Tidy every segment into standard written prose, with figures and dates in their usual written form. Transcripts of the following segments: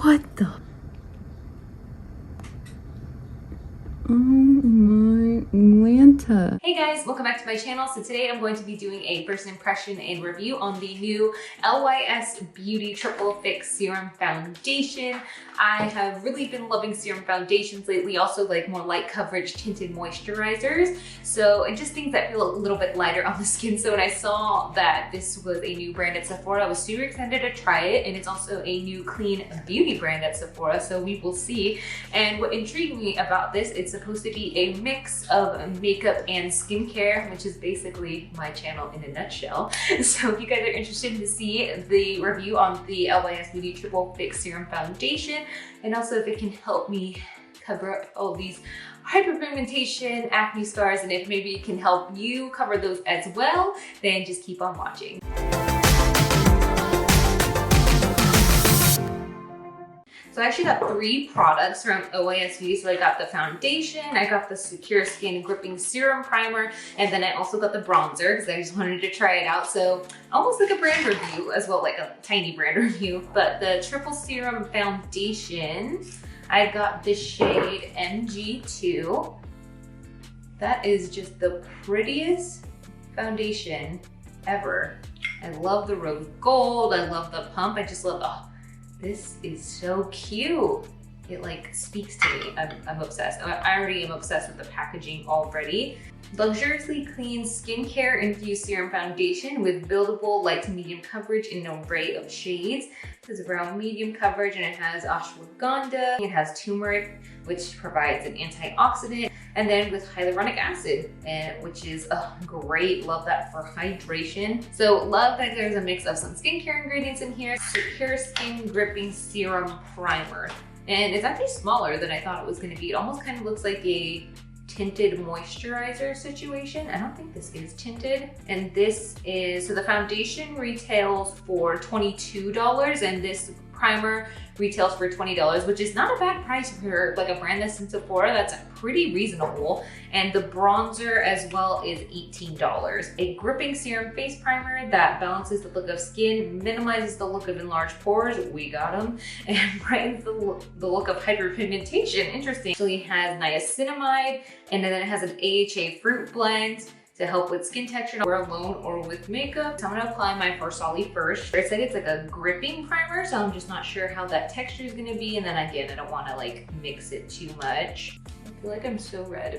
What the? Oh my Lanta. Hey guys, welcome back to my channel. So today I'm going to be doing a first impression and review on the new LYS Beauty Triple Fix Serum Foundation. I have really been loving serum foundations lately, also like more light coverage tinted moisturizers. And just things that feel a little bit lighter on the skin. So when I saw that this was a new brand at Sephora, I was super excited to try it. And it's also a new clean beauty brand at Sephora, so we will see. And what intrigued me about this, it's supposed to be a mix of makeup and skincare, which is basically my channel in a nutshell. So if you guys are interested to see the review on the LYS Beauty Triple Fix Serum Foundation, and also if it can help me cover up all these hyperpigmentation, acne scars, and if maybe it can help you cover those as well, then just keep on watching. So I actually got 3 products from LYS Beauty. So I got the foundation, I got the Secure Skin Gripping Serum Primer, and then I also got the bronzer because I just wanted to try it out. So almost like a brand review as well, like a tiny brand review. But the Triple Serum Foundation, I got the shade MG2. That is just the prettiest foundation ever. I love the rose gold, I love the pump, I just love, oh, this is so cute. It like speaks to me. I'm obsessed. I already am obsessed with the packaging already. Luxuriously clean skincare infused serum foundation with buildable light to medium coverage in an array of shades. This is around medium coverage and it has ashwagandha. It has turmeric, which provides an antioxidant, and then with hyaluronic acid, which is great. Love that for hydration. So love that there's a mix of some skincare ingredients in here. Secure Skin Gripping Serum Primer. And it's actually smaller than I thought it was going to be. It almost kind of looks like a tinted moisturizer situation. I don't think this is tinted. And this is, so the foundation retails for $22 and this primer retails for $20, which is not a bad price for like a brand that's in Sephora. That's pretty reasonable. And the bronzer as well is $18. A gripping serum face primer that balances the look of skin, minimizes the look of enlarged pores, we got them, and brightens the look of hyperpigmentation. Interesting. So it has niacinamide, and then it has an AHA fruit blend to help with skin texture, or alone or with makeup. So I'm gonna apply my Farsali first. It said it's like a gripping primer, so I'm just not sure how that texture is gonna be. And then again, I don't wanna like mix it too much. I feel like I'm so red.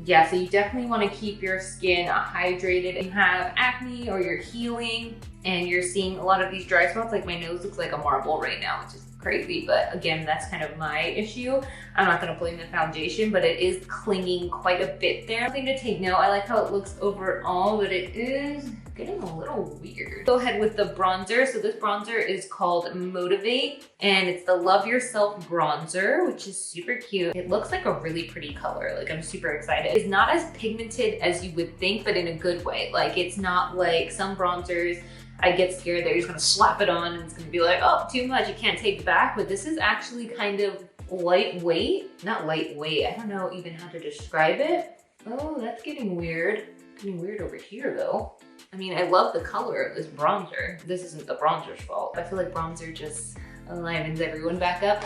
Yeah, so you definitely want to keep your skin hydrated. If you have acne or you're healing and you're seeing a lot of these dry spots, like my nose looks like a marble right now, which is crazy, but again, that's kind of my issue. I'm not going to blame the foundation, but it is clinging quite a bit there. Something to take note, I like how it looks overall, but it is getting a little weird. Go ahead with the bronzer. So this bronzer is called Motivate, and it's the Love Yourself bronzer, which is super cute. It looks like a really pretty color. Like, I'm super excited. It's not as pigmented as you would think, but in a good way. Like, it's not like some bronzers I get scared that you're just gonna slap it on and it's gonna be like, oh, too much, you can't take it back. But this is actually kind of lightweight. Not lightweight, I don't know even how to describe it. Oh, that's getting weird. Getting weird over here though. I mean, I love the color of this bronzer. This isn't the bronzer's fault. I feel like bronzer just livens everyone back up.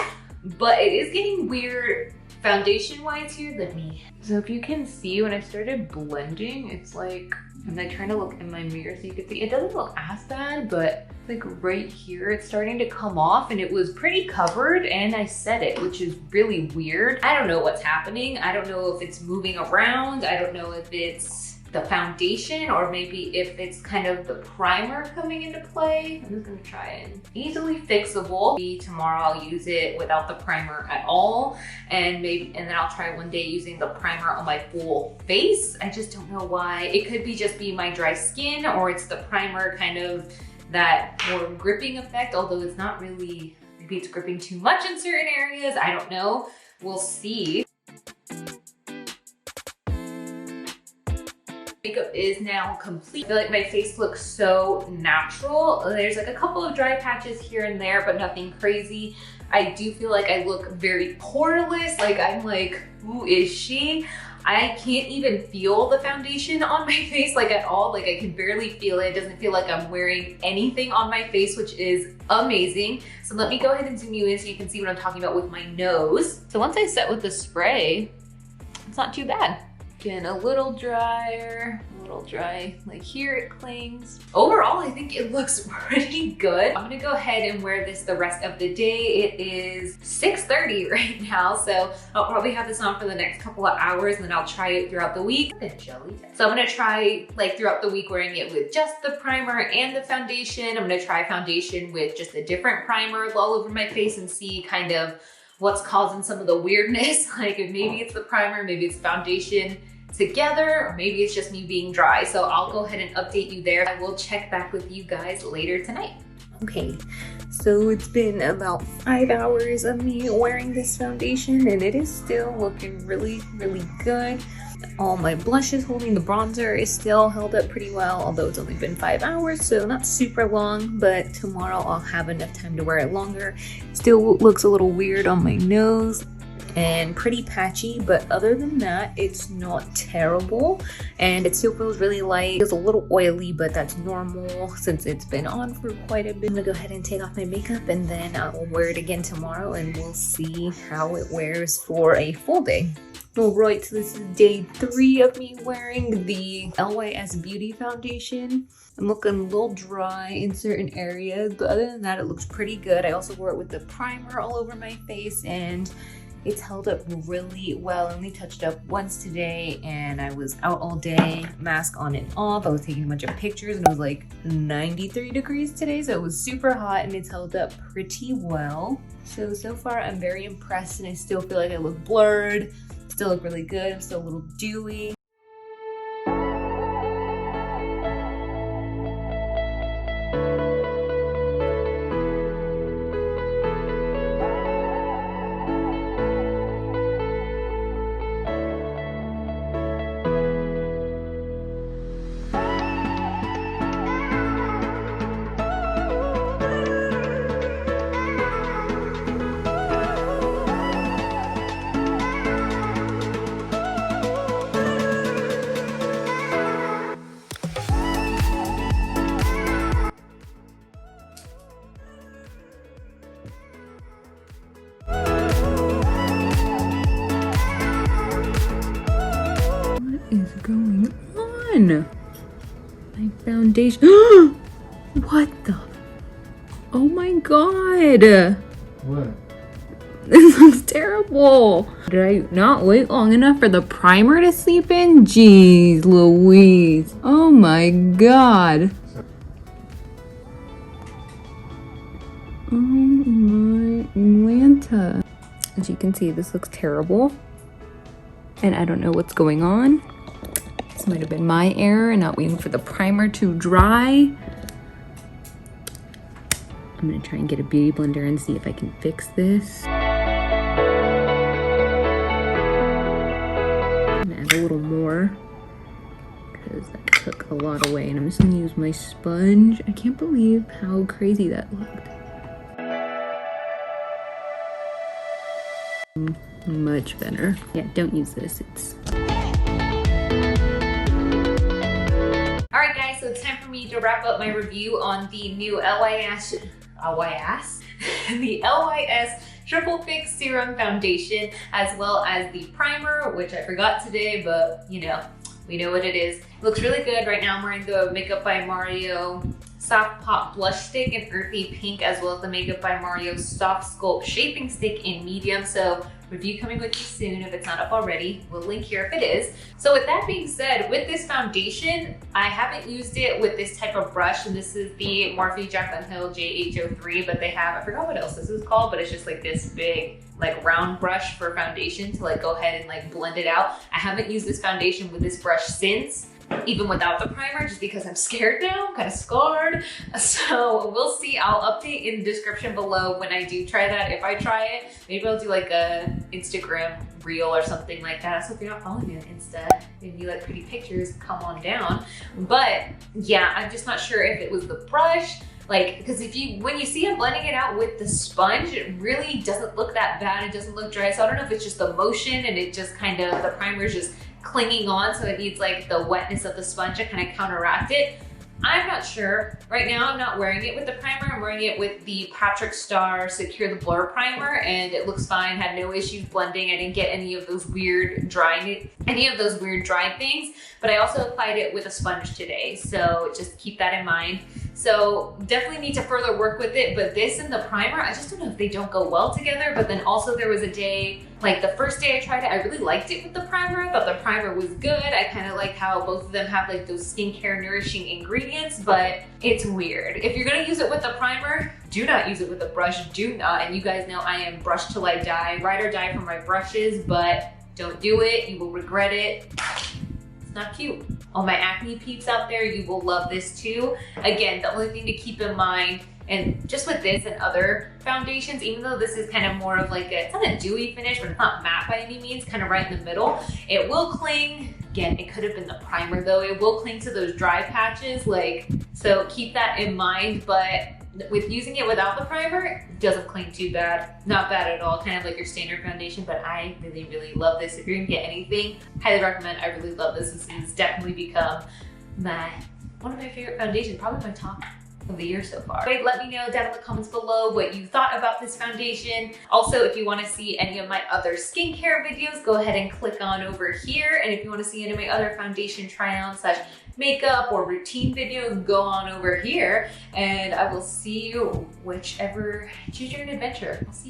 But it is getting weird foundation-wise here. Let me. So if you can see, when I started blending, it's like, I'm like trying to look in my mirror so you can see. It doesn't look as bad, but like right here, it's starting to come off and it was pretty covered and I set it, which is really weird. I don't know what's happening. I don't know if it's moving around. I don't know if it's the foundation or maybe if it's kind of the primer coming into play. I'm just gonna try it. Easily fixable. Maybe tomorrow I'll use it without the primer at all, and then I'll try one day using the primer on my full face. I just don't know why. It could be just be my dry skin, or it's the primer kind of that more gripping effect, although it's not really, maybe it's gripping too much in certain areas. I don't know. We'll see. Makeup is now complete. I feel like my face looks so natural. There's like a couple of dry patches here and there, but nothing crazy. I do feel like I look very poreless. Like I'm like who is she? I can't even feel the foundation on my face like at all. Like I can barely feel it. It doesn't feel like I'm wearing anything on my face, which is amazing. So let me go ahead and zoom you in so you can see what I'm talking about with my nose. So once I set with the spray, it's not too bad. Again, a little drier, a little dry, like here it clings. Overall, I think it looks pretty good. I'm gonna go ahead and wear this the rest of the day. It is 6:30 right now, so I'll probably have this on for the next couple of hours and then I'll try it throughout the week. So I'm gonna try like throughout the week wearing it with just the primer and the foundation. I'm gonna try foundation with just a different primer all over my face and see kind of what's causing some of the weirdness. Like maybe it's the primer, maybe it's foundation together, or maybe it's just me being dry. So I'll go ahead and update you there. I will check back with you guys later tonight. Okay, so it's been about 5 hours of me wearing this foundation and it is still looking really, really good. All my blushes holding the bronzer is still held up pretty well, although it's only been 5 hours, so not super long, but tomorrow I'll have enough time to wear it longer. Still looks a little weird on my nose and pretty patchy, but other than that, it's not terrible and it still feels really light. It's a little oily, but that's normal since it's been on for quite a bit. I'm gonna go ahead and take off my makeup and then I'll wear it again tomorrow and we'll see how it wears for a full day. Alright, so this is day 3 of me wearing the LYS Beauty foundation. I'm looking a little dry in certain areas, but other than that, it looks pretty good. I also wore it with the primer all over my face and it's held up really well. I only touched up once today and I was out all day, mask on and off. I was taking a bunch of pictures and it was like 93 degrees today, so it was super hot and it's held up pretty well. So far I'm very impressed and I still feel like I look blurred. Still look really good. I'm still a little dewy. Going on? My foundation. What the? Oh my god. What? This looks terrible. Did I not wait long enough for the primer to seep in? Jeez Louise. Oh my god. Oh my Lanta. As you can see, this looks terrible. And I don't know what's going on. This might have been my error and not waiting for the primer to dry. I'm gonna try and get a beauty blender and see if I can fix this. I'm gonna add a little more because that took a lot away, and I'm just gonna use my sponge. I can't believe how crazy that looked. Much better. Yeah, don't use this. It's Alright guys, so it's time for me to wrap up my review on the new LYS? The LYS Triple Fix Serum Foundation, as well as the primer, which I forgot today, but you know, we know what it is. It looks really good. Right now I'm wearing the Makeup by Mario Soft Pop Blush Stick in Earthy Pink, as well as the Makeup by Mario Soft Sculpt Shaping Stick in Medium. So review coming with you soon if it's not up already. We'll link here if it is. So with that being said, with this foundation, I haven't used it with this type of brush, and this is the Morphe Jaclyn Hill JH03, but they have, I forgot what else this is called, but it's just like this big, like round brush for foundation to like go ahead and like blend it out. I haven't used this foundation with this brush since, even without the primer, just because I'm scared now, I'm kind of scarred. So we'll see. I'll update in the description below when I do try that. If I try it, maybe I'll do like a Instagram reel or something like that. So if you're not following me on Insta and you like pretty pictures, come on down. But yeah, I'm just not sure if it was the brush Like, because when you see him blending it out with the sponge, it really doesn't look that bad. It doesn't look dry. So I don't know if it's just the motion and it just kind of, the primer is just clinging on. So it needs like the wetness of the sponge to kind of counteract it. I'm not sure. Right now, I'm not wearing it with the primer. I'm wearing it with the Patrick Star Secure the Blur Primer, and it looks fine. Had no issues blending. I didn't get any of those weird dry things, but I also applied it with a sponge today. So just keep that in mind. So definitely need to further work with it, but this and the primer, I just don't know if they don't go well together. But then also there was a day, like the first day I tried it, I really liked it with the primer. I thought the primer was good. I kind of like how both of them have like those skincare nourishing ingredients, but it's weird. If you're gonna use it with the primer, do not use it with a brush, do not. And you guys know I am brush till I die, ride or die for my brushes, but don't do it, you will regret it. Not cute. All my acne peeps out there, you will love this too. Again, the only thing to keep in mind, and just with this and other foundations, even though this is kind of more of like it's not a dewy finish, but it's not matte by any means, kind of right in the middle, it will cling. Again, it could have been the primer though. It will cling to those dry patches, like, so keep that in mind. But with using it without the primer, it doesn't cling too bad. Not bad at all, kind of like your standard foundation, but I really, really love this. If you're gonna get anything, highly recommend. I really love this. This has definitely become one of my favorite foundations, probably my top of the year so far. Wait, let me know down in the comments below what you thought about this foundation. Also, if you want to see any of my other skincare videos, go ahead and click on over here. And if you want to see any of my other foundation try-on / makeup or routine videos, go on over here. And I will see you choose your own adventure. I'll see you